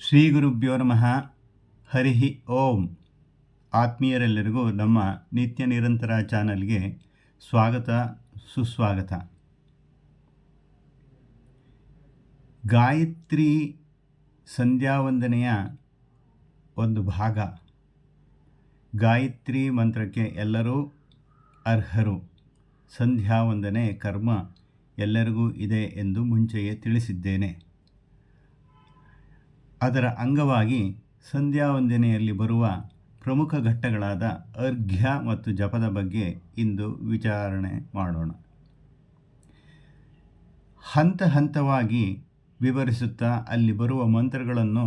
ಶ್ರೀ ಗುರುಭ್ಯೋ ನಮಃ. ಹರಿ ಓಂ. ಆತ್ಮೀಯರೆಲ್ಲರಿಗೂ ನಮ್ಮ ನಿತ್ಯ ನಿರಂತರ ಚಾನಲ್ಗೆ ಸ್ವಾಗತ ಸುಸ್ವಾಗತ. ಗಾಯತ್ರಿ ಸಂಧ್ಯಾವಂದನೆಯ ಒಂದು ಭಾಗ. ಗಾಯತ್ರಿ ಮಂತ್ರಕ್ಕೆ ಎಲ್ಲರೂ ಅರ್ಹರು. ಸಂಧ್ಯಾವಂದನೆ ಕರ್ಮ ಎಲ್ಲರಿಗೂ ಇದೆ ಎಂದು ಮುಂಚೆಯೇ ತಿಳಿಸಿದ್ದೇನೆ. ಅದರ ಅಂಗವಾಗಿ ಸಂಧ್ಯಾವಂದನೆಯಲ್ಲಿ ಬರುವ ಪ್ರಮುಖ ಘಟ್ಟಗಳಾದ ಅರ್ಘ್ಯ ಮತ್ತು ಜಪದ ಬಗ್ಗೆ ಇಂದು ವಿಚಾರಣೆ ಮಾಡೋಣ. ಹಂತ ಹಂತವಾಗಿ ವಿವರಿಸುತ್ತಾ ಅಲ್ಲಿ ಬರುವ ಮಂತ್ರಗಳನ್ನು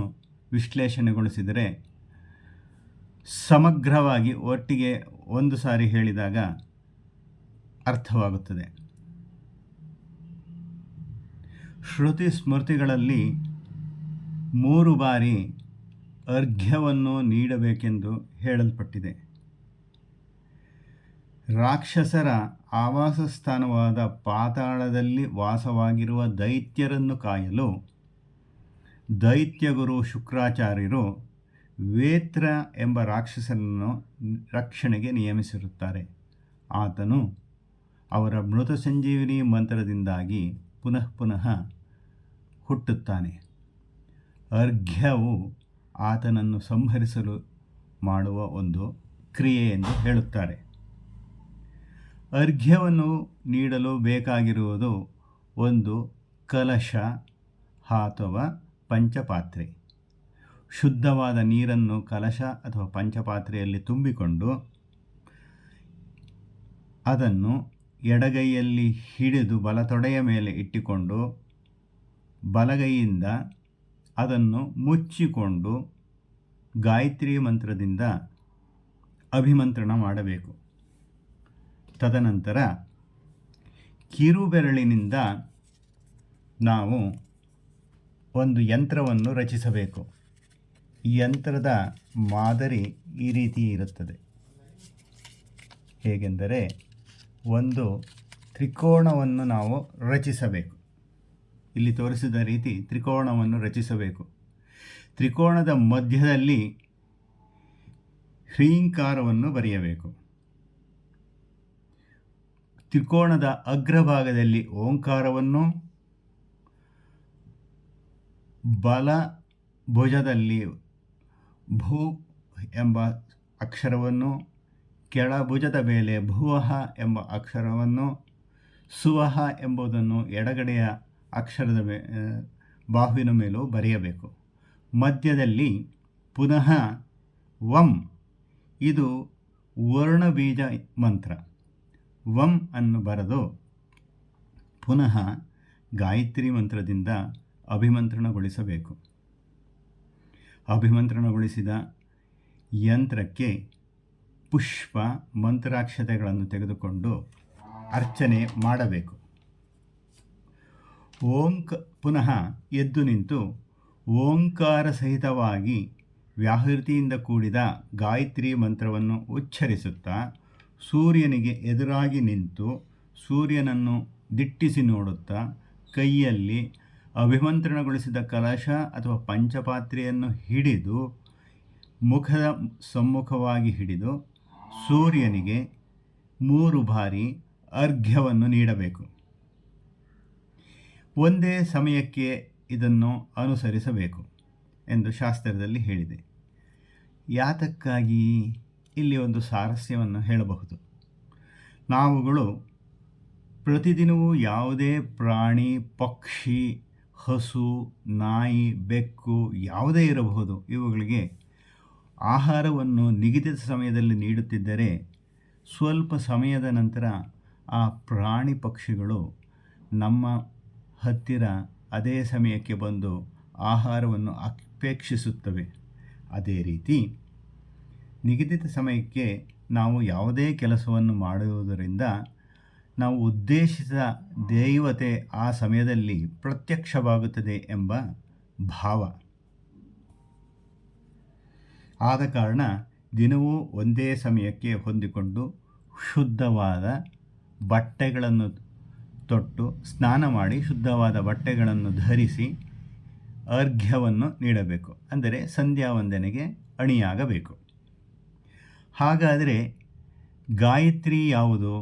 ವಿಶ್ಲೇಷಣೆಗೊಳಿಸಿದರೆ ಸಮಗ್ರವಾಗಿ ಒಟ್ಟಿಗೆ ಒಂದು ಸಾರಿ ಹೇಳಿದಾಗ ಅರ್ಥವಾಗುತ್ತದೆ. ಶ್ರುತಿ ಸ್ಮೃತಿಗಳಲ್ಲಿ 3 ಬಾರಿ ಅರ್ಘ್ಯವನ್ನು ನೀಡಬೇಕೆಂದು ಹೇಳಲ್ಪಟ್ಟಿದೆ. ರಾಕ್ಷಸರ ಆವಾಸ ಸ್ಥಾನವಾದ ಪಾತಾಳದಲ್ಲಿ ವಾಸವಾಗಿರುವ ದೈತ್ಯರನ್ನು ಕಾಯಲು ದೈತ್ಯಗುರು ಶುಕ್ರಾಚಾರ್ಯರು ವೇತ್ರ ಎಂಬ ರಾಕ್ಷಸನನ್ನು ರಕ್ಷಣೆಗೆ ನಿಯಮಿಸಿರುತ್ತಾರೆ. ಆತನು ಅವರ ಮೃತ ಸಂಜೀವಿನಿ ಮಂತ್ರದಿಂದಾಗಿ ಪುನಃ ಹುಟ್ಟುತ್ತಾನೆ. ಅರ್ಘ್ಯವು ಆತನನ್ನು ಸಂಹರಿಸಲು ಮಾಡುವ ಒಂದು ಕ್ರಿಯೆ ಎಂದು ಹೇಳುತ್ತಾರೆ. ಅರ್ಘ್ಯವನ್ನು ನೀಡಲು ಬೇಕಾಗಿರುವುದು ಒಂದು ಕಲಶ ಅಥವಾ ಪಂಚಪಾತ್ರೆ. ಶುದ್ಧವಾದ ನೀರನ್ನು ಕಲಶ ಅಥವಾ ಪಂಚಪಾತ್ರೆಯಲ್ಲಿ ತುಂಬಿಕೊಂಡು ಅದನ್ನು ಎಡಗೈಯಲ್ಲಿ ಹಿಡಿದು ಬಲತೊಡೆಯ ಮೇಲೆ ಇಟ್ಟುಕೊಂಡು ಬಲಗೈಯಿಂದ ಅದನ್ನು ಮುಚ್ಚಿಕೊಂಡು ಗಾಯತ್ರಿ ಮಂತ್ರದಿಂದ ಅಭಿಮಂತ್ರಣ ಮಾಡಬೇಕು. ತದನಂತರ ಕಿರುಬೆರಳಿನಿಂದ ನಾವು ಒಂದು ಯಂತ್ರವನ್ನು ರಚಿಸಬೇಕು. ಈ ಯಂತ್ರದ ಮಾದರಿ ಈ ರೀತಿ ಇರುತ್ತದೆ. ಹೇಗೆಂದರೆ ಒಂದು ತ್ರಿಕೋಣವನ್ನು ನಾವು ರಚಿಸಬೇಕು. ಇಲ್ಲಿ ತೋರಿಸಿದ ರೀತಿ ತ್ರಿಕೋಣವನ್ನು ರಚಿಸಬೇಕು. ತ್ರಿಕೋಣದ ಮಧ್ಯದಲ್ಲಿ ಹ್ರೀಂಕಾರವನ್ನು ಬರೆಯಬೇಕು. ತ್ರಿಕೋಣದ ಅಗ್ರಭಾಗದಲ್ಲಿ ಓಂಕಾರವನ್ನು, ಬಲ ಭುಜದಲ್ಲಿ ಭೂ ಎಂಬ ಅಕ್ಷರವನ್ನು, ಕೆಳಭುಜದ ಮೇಲೆ ಭುವಃ ಎಂಬ ಅಕ್ಷರವನ್ನು, ಸುವಹ ಎಂಬುದನ್ನು ಎಡಗಡೆಯ ಅಕ್ಷರದ ಬಾಹುವಿನ ಮೇಲೂ ಬರೆಯಬೇಕು. ಮಧ್ಯದಲ್ಲಿ ಪುನಃ ವಂ, ಇದು ವರ್ಣಬೀಜ ಮಂತ್ರ. ವಂ ಅನ್ನು ಬರೆದು ಪುನಃ ಗಾಯತ್ರಿ ಮಂತ್ರದಿಂದ ಅಭಿಮಂತ್ರಣಗೊಳಿಸಬೇಕು. ಅಭಿಮಂತ್ರಣಗೊಳಿಸಿದ ಯಂತ್ರಕ್ಕೆ ಪುಷ್ಪ ಮಂತ್ರಾಕ್ಷತೆಗಳನ್ನು ತೆಗೆದುಕೊಂಡು ಅರ್ಚನೆ ಮಾಡಬೇಕು. ಪುನಃ ಎದ್ದು ನಿಂತು ಓಂಕಾರ ಸಹಿತವಾಗಿ ವ್ಯಾಹೃತಿಯಿಂದ ಕೂಡಿದ ಗಾಯತ್ರಿ ಮಂತ್ರವನ್ನು ಉಚ್ಚರಿಸುತ್ತಾ ಸೂರ್ಯನಿಗೆ ಎದುರಾಗಿ ನಿಂತು ಸೂರ್ಯನನ್ನು ದಿಟ್ಟಿಸಿ ನೋಡುತ್ತಾ ಕೈಯಲ್ಲಿ ಅಭಿಮಂತ್ರಣಗೊಳಿಸಿದ ಕಲಶ ಅಥವಾ ಪಂಚಪಾತ್ರೆಯನ್ನು ಹಿಡಿದು ಮುಖದ ಸಮ್ಮುಖವಾಗಿ ಹಿಡಿದು ಸೂರ್ಯನಿಗೆ 3 ಬಾರಿ ಅರ್ಘ್ಯವನ್ನು ನೀಡಬೇಕು. ಒಂದೇ ಸಮಯಕ್ಕೆ ಇದನ್ನು ಅನುಸರಿಸಬೇಕು ಎಂದು ಶಾಸ್ತ್ರದಲ್ಲಿ ಹೇಳಿದೆ. ಯಾತಕ್ಕಾಗಿ? ಇಲ್ಲಿ ಒಂದು ಸಾರಸ್ಯವನ್ನು ಹೇಳಬಹುದು. ನಾವುಗಳು ಪ್ರತಿದಿನವೂ ಯಾವುದೇ ಪ್ರಾಣಿ, ಪಕ್ಷಿ, ಹಸು, ನಾಯಿ, ಬೆಕ್ಕು ಯಾವುದೇ ಇರಬಹುದು, ಇವುಗಳಿಗೆ ಆಹಾರವನ್ನು ನಿಗದಿತ ಸಮಯದಲ್ಲಿ ನೀಡುತ್ತಿದ್ದರೆ ಸ್ವಲ್ಪ ಸಮಯದ ನಂತರ ಆ ಪ್ರಾಣಿ ಪಕ್ಷಿಗಳು ನಮ್ಮ ಹತ್ತಿರ ಅದೇ ಸಮಯಕ್ಕೆ ಬಂದು ಆಹಾರವನ್ನು ಅಪೇಕ್ಷಿಸುತ್ತವೆ. ಅದೇ ರೀತಿ ನಿಗದಿತ ಸಮಯಕ್ಕೆ ನಾವು ಯಾವುದೇ ಕೆಲಸವನ್ನು ಮಾಡುವುದರಿಂದ ನಾವು ಉದ್ದೇಶಿಸಿದ ದೈವತೆ ಆ ಸಮಯದಲ್ಲಿ ಪ್ರತ್ಯಕ್ಷವಾಗುತ್ತದೆ ಎಂಬ ಭಾವ. ಆದ ಕಾರಣ ದಿನವೂ ಒಂದೇ ಸಮಯಕ್ಕೆ ಹೊಂದಿಕೊಂಡು ಶುದ್ಧವಾದ ಬಟ್ಟೆಗಳನ್ನು ತೊಟ್ಟು ಸ್ನಾನ ಮಾಡಿ ಶುದ್ಧವಾದ ಬಟ್ಟೆಗಳನ್ನು ಧರಿಸಿ ಅರ್ಘ್ಯವನ್ನು ನೀಡಬೇಕು, ಅಂದರೆ ಸಂಧ್ಯಾ ವಂದನೆಗೆ ಅಣಿಯಾಗಬೇಕು. ಹಾಗಾದರೆ ಗಾಯತ್ರಿ ಯಾವುದು,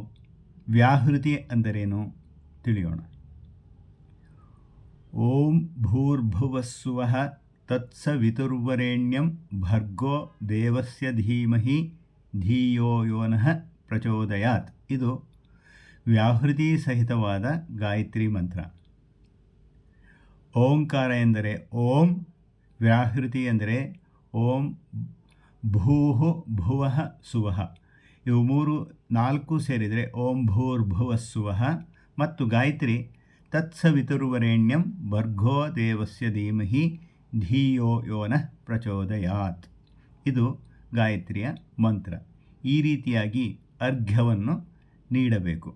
ವ್ಯಾಹೃತಿ ಅಂದರೇನು ತಿಳಿಯೋಣ. ಓಂ ಭೂರ್ಭುವಸ್ಸುವಃ ತತ್ಸವಿತುರ್ವರೆಣ್ಯಂ ಭರ್ಗೋ ದೇವಸ್ಯ ಧೀಮಹಿ ಧಿಯೋ ಯೋ ನಃ ಪ್ರಚೋದಯಾತ್. ಇದು ವ್ಯಾಹೃತಿ ಸಹಿತವಾದ ಗಾಯತ್ರಿ ಮಂತ್ರ. ಓಂಕಾರ ಎಂದರೆ ಓಂ, ವ್ಯಾಹೃತಿ ಎಂದರೆ ಓಂ ಭೂಃ ಭುವಃ ಸುವಃ. ಇವು ನಾಲ್ಕು ಸೇರಿದರೆ ಓಂ ಭೂರ್ಭುವಸ್ಸುವಃ. ಮತ್ತು ಗಾಯತ್ರಿ ತತ್ಸವಿತುರ್ವರೆಣ್ಯಂ ಭರ್ಗೋ ದೇವಸ್ಯ ಧೀಮಹಿ ಧಿಯೋ ಯೋ ನಃ ಪ್ರಚೋದಯಾತ್. ಇದು ಗಾಯತ್ರಿಯ ಮಂತ್ರ. ಈ ರೀತಿಯಾಗಿ ಅರ್ಘ್ಯವನ್ನು ನೀಡಬೇಕು.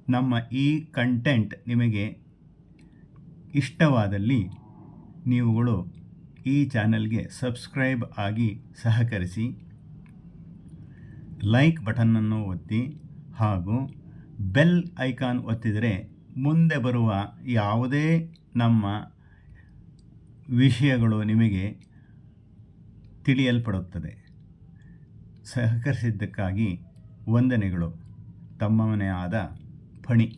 ನಮ್ಮ ಈ ಕಂಟೆಂಟ್ ನಿಮಗೆ ಇಷ್ಟವಾದಲ್ಲಿ ನೀವುಗಳು ಈ ಚಾನಲ್ಗೆ ಸಬ್ಸ್ಕ್ರೈಬ್ ಆಗಿ ಸಹಕರಿಸಿ, ಲೈಕ್ ಬಟನ್ನನ್ನು ಒತ್ತಿ ಹಾಗೂ ಬೆಲ್ ಐಕಾನ್ ಒತ್ತಿದರೆ ಮುಂದೆ ಬರುವ ಯಾವುದೇ ನಮ್ಮ ವಿಷಯಗಳು ನಿಮಗೆ ತಿಳಿಯಲ್ಪಡುತ್ತದೆ. ಸಹಕರಿಸಿದ್ದಕ್ಕಾಗಿ ವಂದನೆಗಳು. ತಮ್ಮವನೇ ಆದ ಫಣಿ.